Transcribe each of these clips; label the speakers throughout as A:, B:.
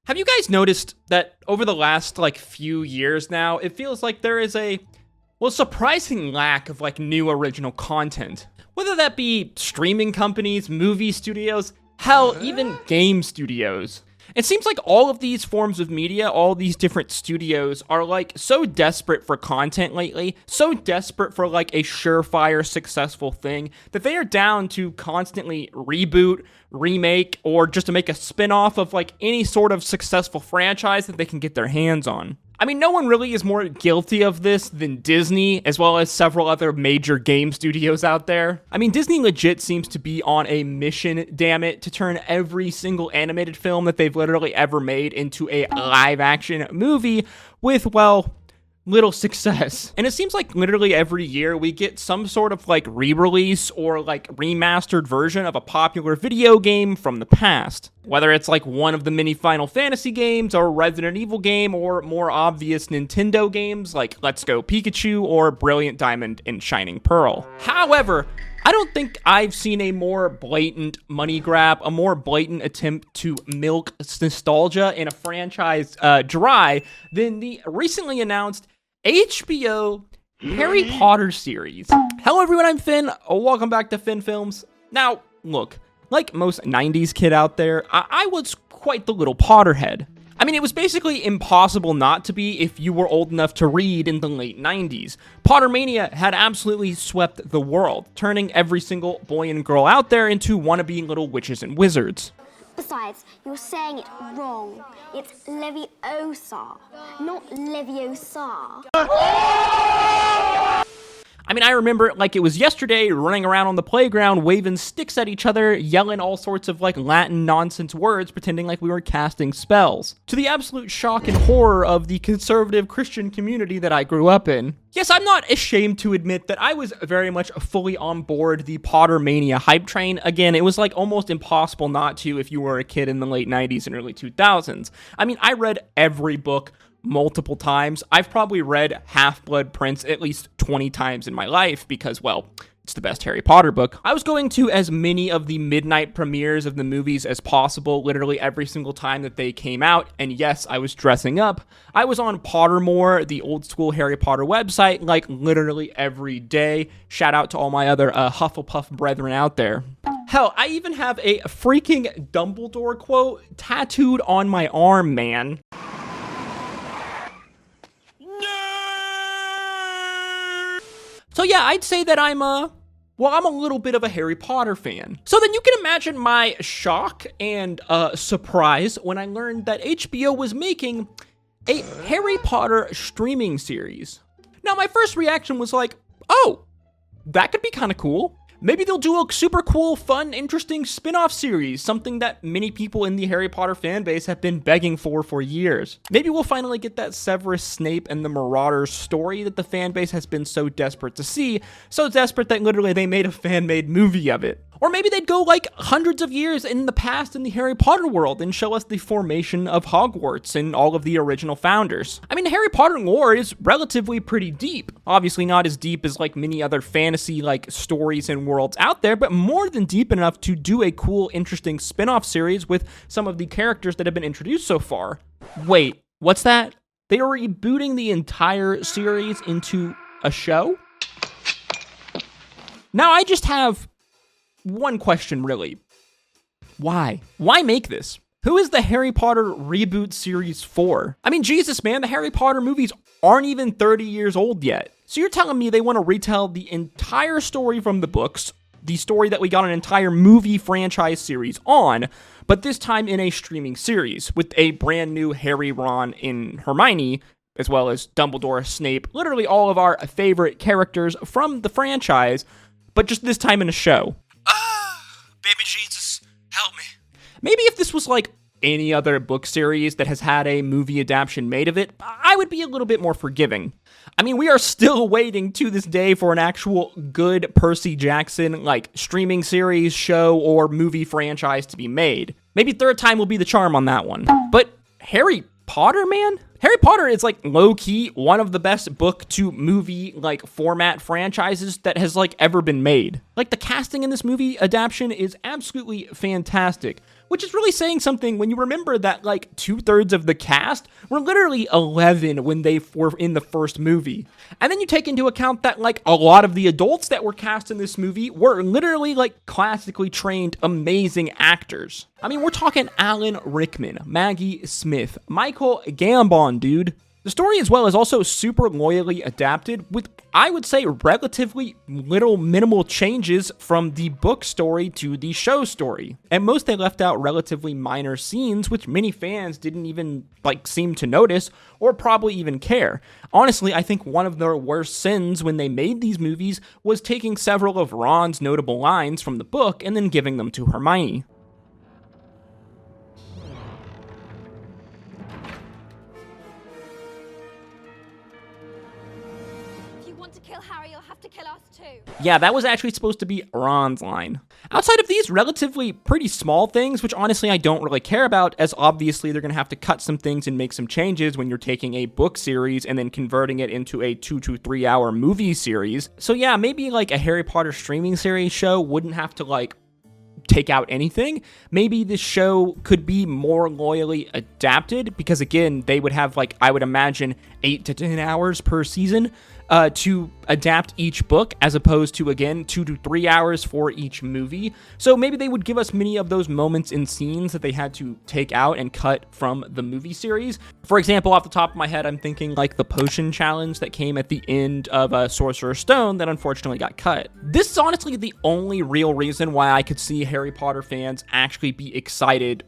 A: Have you guys noticed that over the last, few years now, it feels like there is a, surprising lack of, new original content? Whether that be streaming companies, movie studios, hell, even game studios. It seems like all of these forms of media, all these different studios are so desperate for content lately, so desperate for a surefire successful thing that they are down to constantly reboot, remake, or just to make a spin-off of any sort of successful franchise that they can get their hands on. I mean, no one really is more guilty of this than Disney, as well as several other major game studios out there. I mean, Disney legit seems to be on a mission, damn it, to turn every single animated film that they've literally ever made into a live-action movie with, little success. And it seems like literally every year we get some sort of re-release or remastered version of a popular video game from the past. Whether it's one of the mini Final Fantasy games or Resident Evil game or more obvious Nintendo games like Let's Go Pikachu or Brilliant Diamond and Shining Pearl. However, I don't think I've seen a more blatant money grab, a more blatant attempt to milk nostalgia in a franchise dry than the recently announced HBO Harry Potter series. Hello everyone, I'm Finn. Welcome back to Finn Films. Now, look, like most 90s kid out there, I was quite the little Potterhead. I mean, it was basically impossible not to be if you were old enough to read in the late 90s. Pottermania had absolutely swept the world, turning every single boy and girl out there into wannabe little witches and wizards.
B: Besides, you're saying it wrong. It's Leviosa, not Leviosa.
A: I mean, I remember it was yesterday, running around on the playground, waving sticks at each other, yelling all sorts of Latin nonsense words, pretending we were casting spells. To the absolute shock and horror of the conservative Christian community that I grew up in. Yes, I'm not ashamed to admit that I was very much fully on board the Pottermania hype train. Again, it was almost impossible not to if you were a kid in the late 90s and early 2000s. I mean, I read every book multiple times. I've probably read Half-Blood Prince at least 20 times in my life because, it's the best Harry Potter book. I was going to as many of the midnight premieres of the movies as possible, literally every single time that they came out, and yes, I was dressing up. I was on Pottermore, the old school Harry Potter website, literally every day. Shout out to all my other Hufflepuff brethren out there. Hell, I even have a freaking Dumbledore quote tattooed on my arm, man. So yeah, I'd say that I'm a little bit of a Harry Potter fan. So then you can imagine my shock and surprise when I learned that HBO was making a Harry Potter streaming series. Now, my first reaction was oh, that could be kind of cool. Maybe they'll do a super cool, fun, interesting spin-off series, something that many people in the Harry Potter fan base have been begging for years. Maybe we'll finally get that Severus Snape and the Marauders story that the fan base has been so desperate to see, so desperate that literally they made a fan-made movie of it. Or maybe they'd go hundreds of years in the past in the Harry Potter world and show us the formation of Hogwarts and all of the original founders. I mean, Harry Potter lore is relatively pretty deep. Obviously not as deep as many other fantasy stories and worlds out there, but more than deep enough to do a cool, interesting spin-off series with some of the characters that have been introduced so far. Wait, what's that? They are rebooting the entire series into a show? Now I just have one question, really. Why? Why make this? Who is the Harry Potter reboot series for? I mean, Jesus, man, the Harry Potter movies aren't even 30 years old yet. So you're telling me they want to retell the entire story from the books, the story that we got an entire movie franchise series on, but this time in a streaming series with a brand new Harry, Ron, and Hermione, as well as Dumbledore, Snape, literally all of our favorite characters from the franchise, but just this time in a show.
C: Baby Jesus, help me.
A: Maybe if this was any other book series that has had a movie adaptation made of it, I would be a little bit more forgiving. I mean, we are still waiting to this day for an actual good Percy Jackson, streaming series, show, or movie franchise to be made. Maybe third time will be the charm on that one. But Harry Potter, man? Harry Potter is low-key one of the best book to movie format franchises that has ever been made. The casting in this movie adaptation is absolutely fantastic. which is really saying something when you remember that like 2/3 of the cast were literally 11 when they were in the first movie. And then you take into account that like a lot of the adults that were cast in this movie were literally like classically trained amazing actors. I mean, we're talking Alan Rickman, Maggie Smith, Michael Gambon, dude. The story as well is also super loyally adapted with, I would say, relatively minimal changes from the book story to the show story. At most, they left out relatively minor scenes, which many fans didn't even, seem to notice or probably even care. Honestly, I think one of their worst sins when they made these movies was taking several of Ron's notable lines from the book and then giving them to Hermione. Yeah, that was actually supposed to be Ron's line. Outside of these relatively pretty small things, which honestly I don't really care about, as obviously they're going to have to cut some things and make some changes when you're taking a book series and then converting it into a 2 to 3 hour movie series. So yeah, maybe like a Harry Potter streaming series show wouldn't have to take out anything. Maybe this show could be more loyally adapted because again, they would have I would imagine 8 to 10 hours per season to adapt each book as opposed to, again, 2 to 3 hours for each movie. So maybe they would give us many of those moments and scenes that they had to take out and cut from the movie series. For example, off the top of my head, I'm thinking the potion challenge that came at the end of Sorcerer's Stone that unfortunately got cut. This is honestly the only real reason why I could see Harry Potter fans actually be excited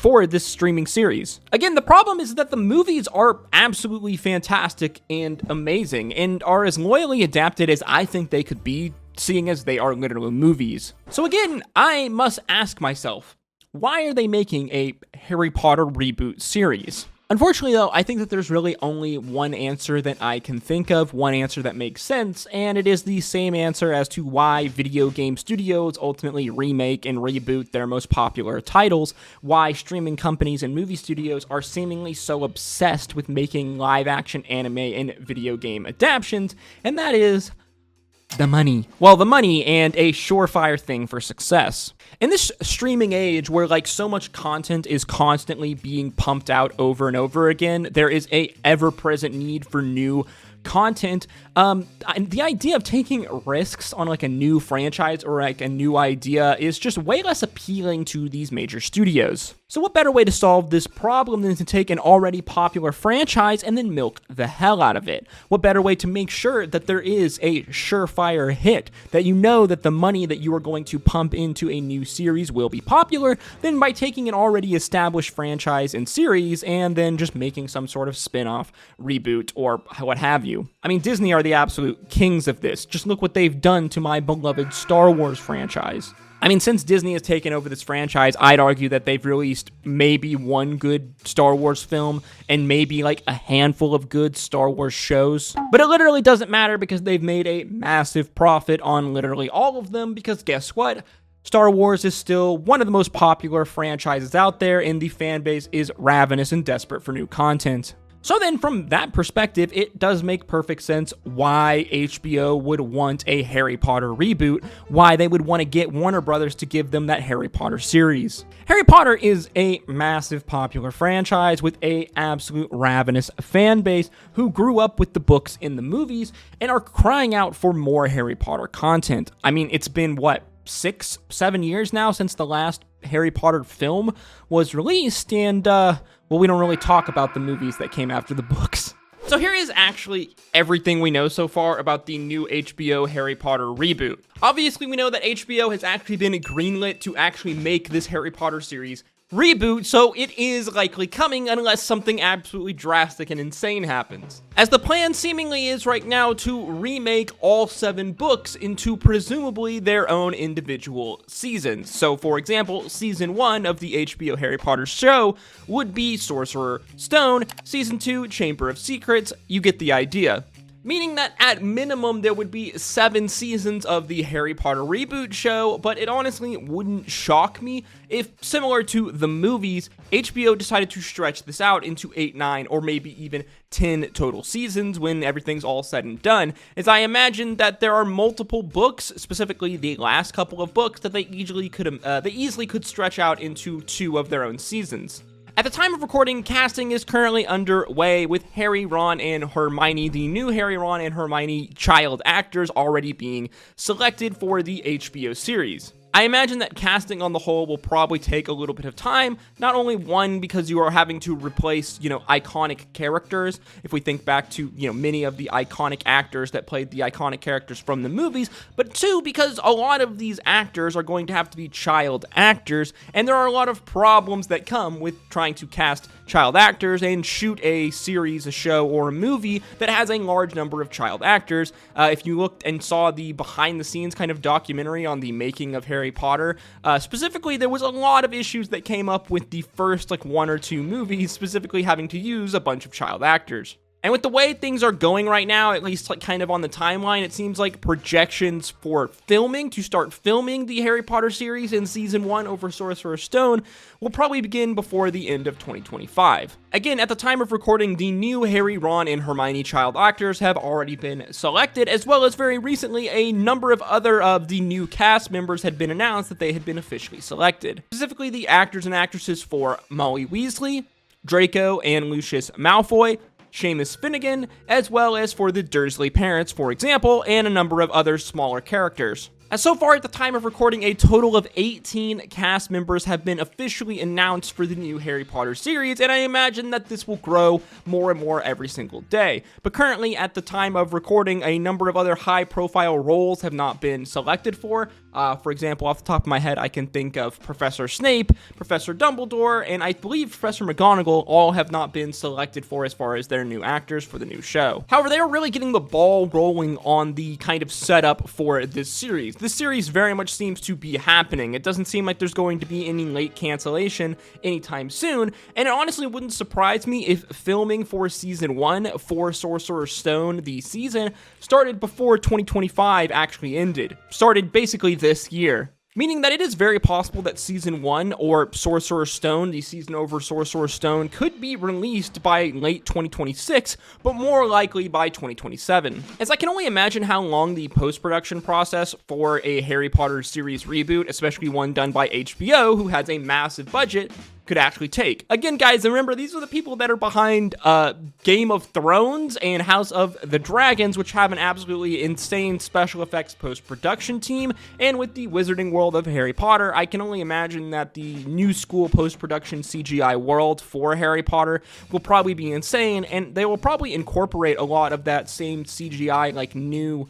A: for this streaming series. Again, the problem is that the movies are absolutely fantastic and amazing and are as loyally adapted as I think they could be, seeing as they are literally movies. So again, I must ask myself, why are they making a Harry Potter reboot series? Unfortunately, though, I think that there's really only one answer that I can think of, one answer that makes sense, and it is the same answer as to why video game studios ultimately remake and reboot their most popular titles, why streaming companies and movie studios are seemingly so obsessed with making live-action anime and video game adaptations, and that is the money. Well, the money and a surefire thing for success. In this streaming age where so much content is constantly being pumped out over and over again, there is a ever-present need for new content. The idea of taking risks on a new franchise or a new idea is just way less appealing to these major studios. So what better way to solve this problem than to take an already popular franchise and then milk the hell out of it? What better way to make sure that there is a surefire hit, that you know that the money that you are going to pump into a new series will be popular, than by taking an already established franchise and series and then just making some sort of spin-off, reboot, or what have you. I mean, Disney are the absolute kings of this. Just look what they've done to my beloved Star Wars franchise. I mean, since Disney has taken over this franchise, I'd argue that they've released maybe one good Star Wars film and maybe a handful of good Star Wars shows. But it literally doesn't matter because they've made a massive profit on literally all of them because guess what? Star Wars is still one of the most popular franchises out there and the fan base is ravenous and desperate for new content. So then from that perspective, it does make perfect sense why HBO would want a Harry Potter reboot, why they would want to get Warner Brothers to give them that Harry Potter series. Harry Potter is a massive popular franchise with a absolute ravenous fan base who grew up with the books in the movies and are crying out for more Harry Potter content. I mean, it's been 6-7 years now since the last Harry Potter film was released, and we don't really talk about the movies that came after the books. So here is actually everything we know so far about the new HBO Harry Potter reboot. Obviously, we know that HBO has actually been greenlit to actually make this Harry Potter series reboot, so it is likely coming unless something absolutely drastic and insane happens. As the plan seemingly is right now to remake all 7 books into presumably their own individual seasons. So for example, season 1 of the HBO Harry Potter show would be Sorcerer's Stone, season 2 Chamber of Secrets, you get the idea. meaning that at minimum there would be 7 seasons of the Harry Potter reboot show, but it honestly wouldn't shock me if, similar to the movies, HBO decided to stretch this out into 8, 9, or maybe even 10 total seasons when everything's all said and done, as I imagine that there are multiple books, specifically the last couple of books, that they easily could stretch out into 2 of their own seasons. At the time of recording, casting is currently underway with Harry, Ron, and Hermione, the new Harry, Ron, and Hermione child actors already being selected for the HBO series. I imagine that casting on the whole will probably take a little bit of time, not only one, because you are having to replace, iconic characters, if we think back to, many of the iconic actors that played the iconic characters from the movies, but 2, because a lot of these actors are going to have to be child actors, and there are a lot of problems that come with trying to cast child actors and shoot a series, a show, or a movie that has a large number of child actors. If you looked and saw the behind-the-scenes kind of documentary on the making of Harry Potter, specifically, there was a lot of issues that came up with the first 1 or 2 movies, specifically having to use a bunch of child actors. And with the way things are going right now, at least kind of on the timeline, it seems like projections for to start filming the Harry Potter series in Season 1 over Sorcerer's Stone will probably begin before the end of 2025. Again, at the time of recording, the new Harry, Ron, and Hermione child actors have already been selected, as well as very recently a number of other of the new cast members had been announced that they had been officially selected. Specifically, the actors and actresses for Molly Weasley, Draco and Lucius Malfoy, Seamus Finnegan, as well as for the Dursley parents, for example, and a number of other smaller characters. As so far at the time of recording, a total of 18 cast members have been officially announced for the new Harry Potter series, and I imagine that this will grow more and more every single day. But currently, at the time of recording, a number of other high-profile roles have not been selected for. For example, off the top of my head, I can think of Professor Snape, Professor Dumbledore, and I believe Professor McGonagall all have not been selected for as far as their new actors for the new show. However, they are really getting the ball rolling on the kind of setup for this series. This series very much seems to be happening. It doesn't seem like there's going to be any late cancellation anytime soon, and it honestly wouldn't surprise me if filming for Season 1 for Sorcerer's Stone, the season, started before 2025 actually ended. Started basically this year. Meaning that it is very possible that Season 1, or Sorcerer's Stone, the season over Sorcerer's Stone, could be released by late 2026, but more likely by 2027. As I can only imagine how long the post-production process for a Harry Potter series reboot, especially one done by HBO, who has a massive budget, could actually take. Again, guys, remember, these are the people that are behind Game of Thrones and House of the Dragons, which have an absolutely insane special effects post-production team, and with the Wizarding World of Harry Potter, I can only imagine that the new school post-production CGI world for Harry Potter will probably be insane, and they will probably incorporate a lot of that same CGI, new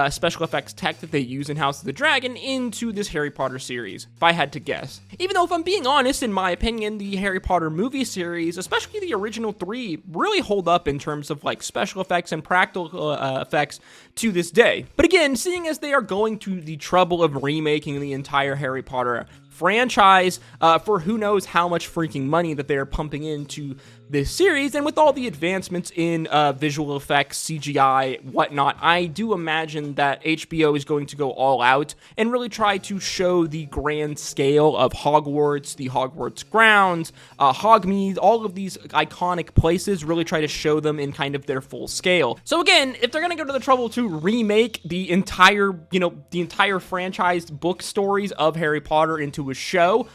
A: special effects tech that they use in House of the Dragon into this Harry Potter series, if I had to guess. Even though, if I'm being honest, in my opinion, the Harry Potter movie series, especially the original 3, really hold up in terms of special effects and practical effects to this day. But again, seeing as they are going to the trouble of remaking the entire Harry Potter franchise for who knows how much freaking money that they are pumping into this series, and with all the advancements in visual effects, CGI, whatnot, I do imagine that HBO is going to go all out and really try to show the grand scale of Hogwarts, the Hogwarts grounds, Hogsmeade, all of these iconic places, really try to show them in kind of their full scale. So again, if they're going to go to the trouble to remake the entire franchise book stories of Harry Potter into a show,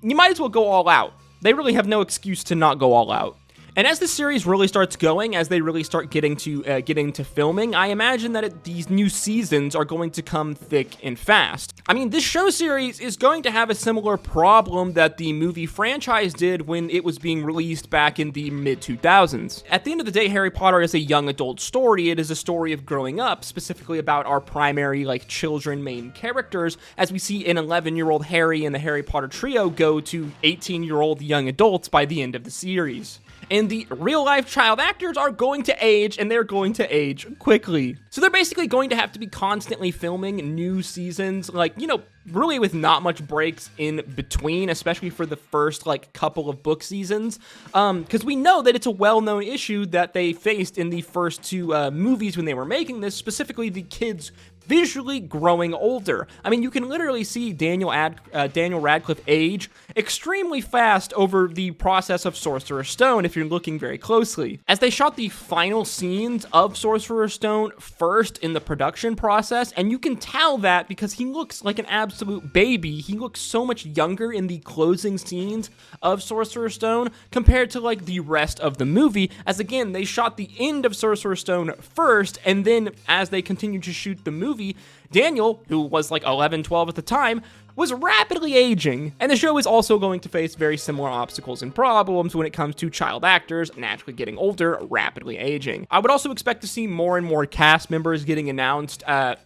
A: you might as well go all out. They really have no excuse to not go all out. And as the series really starts going, as they really start getting to filming, I imagine that these new seasons are going to come thick and fast. I mean, this show series is going to have a similar problem that the movie franchise did when it was being released back in the mid-2000s. At the end of the day, Harry Potter is a young adult story. It is a story of growing up, specifically about our primary, children main characters, as we see an 11-year-old Harry and the Harry Potter trio go to 18-year-old young adults by the end of the series. And and the real-life child actors are going to age, and they're going to age quickly. So they're basically going to have to be constantly filming new seasons, like, you know, really with not much breaks in between, especially for the first, like, couple of book seasons, because we know that it's a well-known issue that they faced in the first two movies when they were making this, specifically the kids visually growing older. I mean, you can literally see Daniel Radcliffe age extremely fast over the process of Sorcerer's Stone if you're looking very closely. As they shot the final scenes of Sorcerer's Stone first in the production process, and you can tell that because he looks like an absolute baby. He looks so much younger in the closing scenes of Sorcerer's Stone compared to like the rest of the movie, as again, they shot the end of Sorcerer's Stone first, and then as they continued to shoot the movie, Daniel, who was like 11, 12 at the time, was rapidly aging, and the show is also going to face very similar obstacles and problems when it comes to child actors naturally getting older, rapidly aging. I would also expect to see more and more cast members getting announced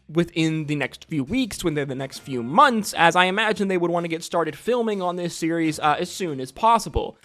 A: within the next few weeks, within the next few months, as I imagine they would want to get started filming on this series as soon as possible.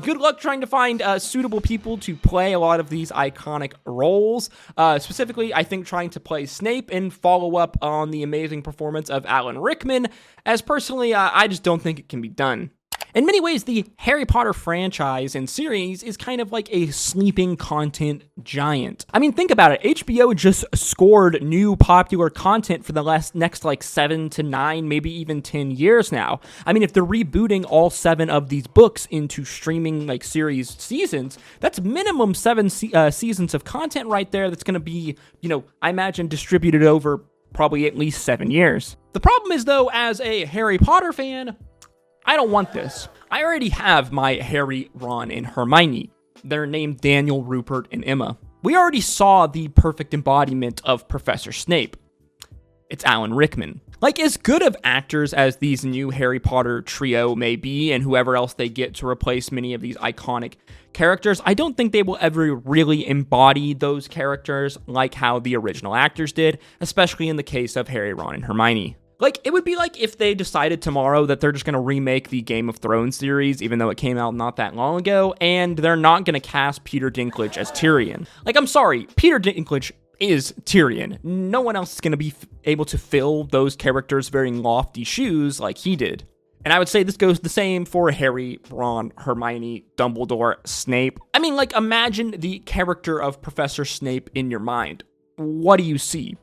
A: Good luck trying to find suitable people to play a lot of these iconic roles. Specifically, I think trying to play Snape and follow up on the amazing performance of Alan Rickman, as personally, I just don't think it can be done. In many ways, the Harry Potter franchise and series is kind of like a sleeping content giant. I mean, think about it. HBO just scored new popular content for the next like 7 to 9, maybe even 10 years now. I mean, if they're rebooting all 7 of these books into streaming like series seasons, that's minimum 7 seasons of content right there that's going to be, you know, I imagine distributed over probably at least 7 years. The problem is, though, as a Harry Potter fan, I don't want this. I already have my Harry, Ron, and Hermione. They're named Daniel, Rupert, and Emma. We already saw the perfect embodiment of Professor Snape. It's Alan Rickman. Like, as good of actors as these new Harry Potter trio may be, and whoever else they get to replace many of these iconic characters, I don't think they will ever really embody those characters like how the original actors did, especially in the case of Harry, Ron, and Hermione. Like, it would be like if they decided tomorrow that they're just going to remake the Game of Thrones series, even though it came out not that long ago, and they're not going to cast Peter Dinklage as Tyrion. Like, I'm sorry, Peter Dinklage is Tyrion. No one else is going to be able to fill those characters' very lofty shoes like he did. And I would say this goes the same for Harry, Ron, Hermione, Dumbledore, Snape. I mean, like, imagine the character of Professor Snape in your mind. What do you see?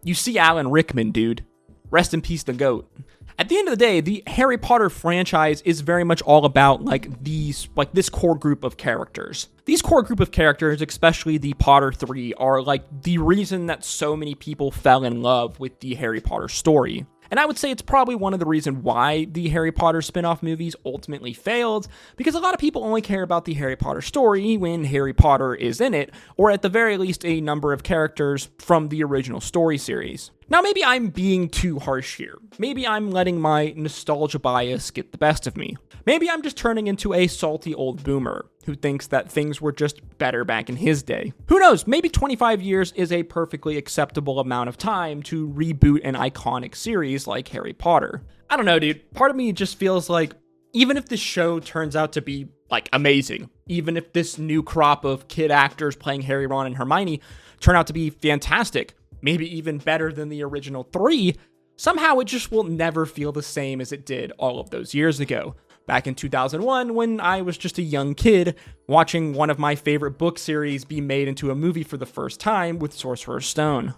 A: You see Alan Rickman, dude. Rest in peace, the GOAT. At the end of the day, the Harry Potter franchise is very much all about this core group of characters. These core group of characters, especially the Potter 3, are like the reason that so many people fell in love with the Harry Potter story. And I would say it's probably one of the reasons why the Harry Potter spin-off movies ultimately failed, because a lot of people only care about the Harry Potter story when Harry Potter is in it, or at the very least a number of characters from the original story series. Now, maybe I'm being too harsh here. Maybe I'm letting my nostalgia bias get the best of me. Maybe I'm just turning into a salty old boomer who thinks that things were just better back in his day. Who knows? Maybe 25 years is a perfectly acceptable amount of time to reboot an iconic series like Harry Potter. I don't know, dude. Part of me just feels like even if this show turns out to be like amazing, even if this new crop of kid actors playing Harry, Ron, and Hermione turn out to be fantastic, maybe even better than the original 3, somehow it just will never feel the same as it did all of those years ago. Back in 2001, when I was just a young kid watching one of my favorite book series be made into a movie for the first time with Sorcerer's Stone.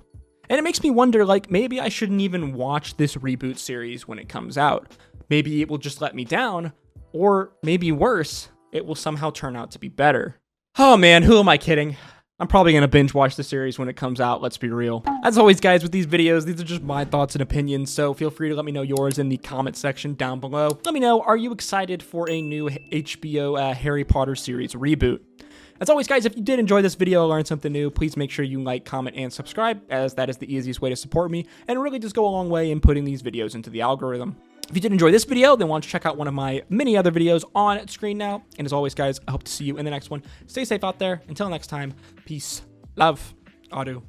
A: And it makes me wonder, like, maybe I shouldn't even watch this reboot series when it comes out. Maybe it will just let me down, or maybe worse, it will somehow turn out to be better. Oh man, who am I kidding? I'm probably going to binge watch the series when it comes out, let's be real. As always, guys, with these videos, these are just my thoughts and opinions, so feel free to let me know yours in the comment section down below. Let me know, are you excited for a new HBO Harry Potter series reboot? As always, guys, if you did enjoy this video or learn something new, please make sure you like, comment, and subscribe, as that is the easiest way to support me, and really just go a long way in putting these videos into the algorithm. If you did enjoy this video, then why don't you check out one of my many other videos on screen now. And as always, guys, I hope to see you in the next one. Stay safe out there. Until next time, peace, love, Adu.